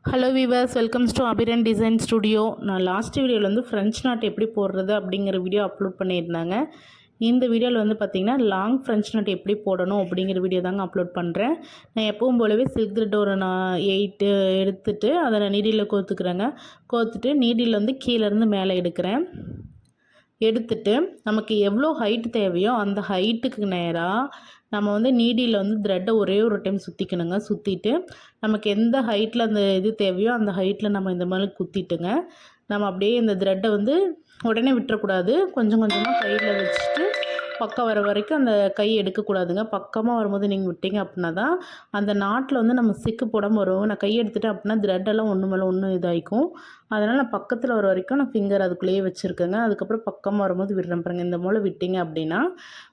Hello viewers, welcomes to அபிரன் design studio. நான் last வீடியோவில் வந்து ஃப்ரெஞ்ச் நாட் எப்படி போடுறது அப்படிங்கிற வீடியோ அப்லோட் பண்ணியிருந்தாங்க. இந்த வீடியோவில் வந்து பார்த்திங்கன்னா லாங் ஃப்ரெஞ்ச் நாட் எப்படி போடணும் அப்படிங்கிற வீடியோ தாங்க அப்லோட் பண்ணுறேன். நான் எப்பவும் போலவே சில்க் த்ரெட் ஒரு 8 எடுத்துகிட்டு அதை நான் நீடியில் கோர்த்துக்கிறேங்க. கோர்த்துட்டு நீடியில் வந்து கீழேருந்து மேலே எடுத்துட்டு நமக்கு எவ்வளோ ஹைட் தேவையோ அந்த ஹைட்டுக்கு நேராக நம்ம வந்து நீடியில் வந்து த்ரெட்டை ஒரே ஒரு டைம் சுற்றிக்கணுங்க. சுற்றிட்டு நமக்கு எந்த ஹைட்டில் அந்த இது தேவையோ அந்த ஹைட்டில் நம்ம இந்த மாதிரி குத்திட்டுங்க. நம்ம அப்படியே இந்த த்ரெட்டை வந்து உடனே விட்டுறக்கூடாது. கொஞ்சம் கொஞ்சமாக கையில் வச்சுட்டு பக்கம் வர வரைக்கும் அந்த கை எடுக்கக்கூடாதுங்க. பக்கமாக வரும்போது நீங்கள் விட்டீங்க அப்படின்னா தான் அந்த நாட்டில் வந்து நம்ம சிக்கு போடாமல் வரும். நான் கை எடுத்துட்டேன் அப்படின்னா த்ரெட்டெல்லாம் ஒன்று மேலே ஒன்று இதாகிக்கும். அதனால் நான் பக்கத்தில் வர வரைக்கும் நான் ஃபிங்கர் அதுக்குள்ளேயே வச்சுருக்கேங்க. அதுக்கப்புறம் பக்கமாக வரும்போது விடுறேன் பாருங்க. இந்த மூலம் விட்டீங்க அப்படின்னா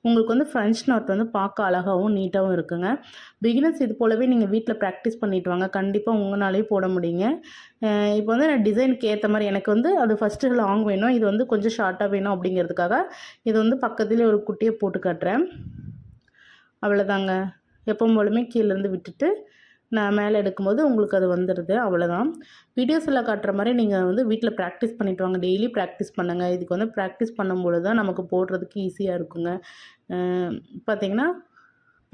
உங்களுக்கு வந்து ஃப்ரெஞ்ச் நாட் வந்து பார்க்க அழகாகவும் நீட்டாகவும் இருக்குங்க. பிகினர்ஸ் இது போலவே நீங்கள் வீட்டில் ப்ராக்டிஸ் பண்ணிட்டு வாங்க. கண்டிப்பாக உங்களாலேயே போட முடியுங்க. இப்போ வந்து நான் டிசைனுக்கு ஏற்ற மாதிரி எனக்கு வந்து அது ஃபஸ்ட்டு லாங் வேணும், இது வந்து கொஞ்சம் ஷார்ட்டாக வேணும் அப்படிங்கிறதுக்காக இது வந்து பக்கத்துலேயே ஒரு குட்டியை போட்டு காட்டுறேன். அவ்வளோதாங்க. எப்பவும் போலுமே கீழேருந்து விட்டுட்டு நான் மேலே எடுக்கும்போது உங்களுக்கு அது வந்துடுது. அவ்வளோதான். வீடியோஸில் காட்டுற மாதிரி நீங்கள் வந்து வீட்டில் ப்ராக்டிஸ் பண்ணிட்டு வாங்க. டெய்லி ப்ராக்டிஸ் பண்ணுங்கள். இதுக்கு வந்து ப்ராக்டிஸ் பண்ணும்போது தான் நமக்கு போடுறதுக்கு ஈஸியாக இருக்குங்க. பார்த்திங்கன்னா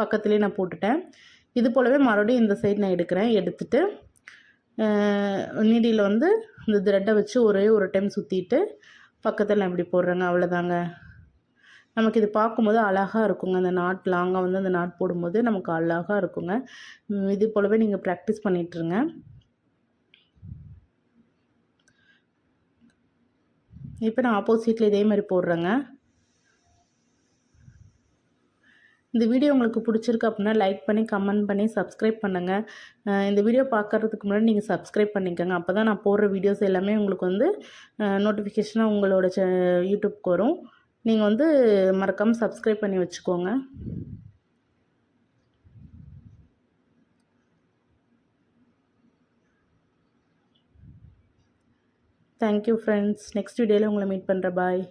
பக்கத்துலேயே நான் போட்டுட்டேன். இது போலவே மறுபடியும் இந்த சைடு நான் எடுத்துட்டு நீடியில் வந்து இந்த த்ரெட்டை வச்சு ஒரே ஒரு டைம் சுற்றிட்டு பக்கத்தில் நான் இப்படி போடுறேங்க. அவ்வளோதாங்க. நமக்கு இது பார்க்கும்போது அழகாக இருக்குங்க. அந்த நாட் லாங்காக வந்து அந்த நாட் போடும்போது நமக்கு அழகாக இருக்குங்க. இது போலவே நீங்கள் ப்ராக்டிஸ் பண்ணிட்டுருங்க. இப்போ நான் ஆப்போசிட்டில் இதே மாதிரி போடுறேங்க. இந்த வீடியோ உங்களுக்கு பிடிச்சிருக்கு அப்படின்னா லைக் பண்ணி, கமெண்ட் பண்ணி, சப்ஸ்கிரைப் பண்ணுங்கள். இந்த வீடியோ பார்க்குறதுக்கு முன்னாடி நீங்கள் சப்ஸ்கிரைப் பண்ணிக்கோங்க. அப்போ தான் நான் போடுற வீடியோஸ் எல்லாமே உங்களுக்கு வந்து நோட்டிஃபிகேஷனாக உங்களோட யூடியூப்க்கு வரும். நீங்கள் வந்து மறக்காமல் சப்ஸ்கிரைப் பண்ணி வச்சுக்கோங்க. Thank you friends. நெக்ஸ்ட் வீடியோவில் உங்களை மீட் பண்ணுறேன். பாய்.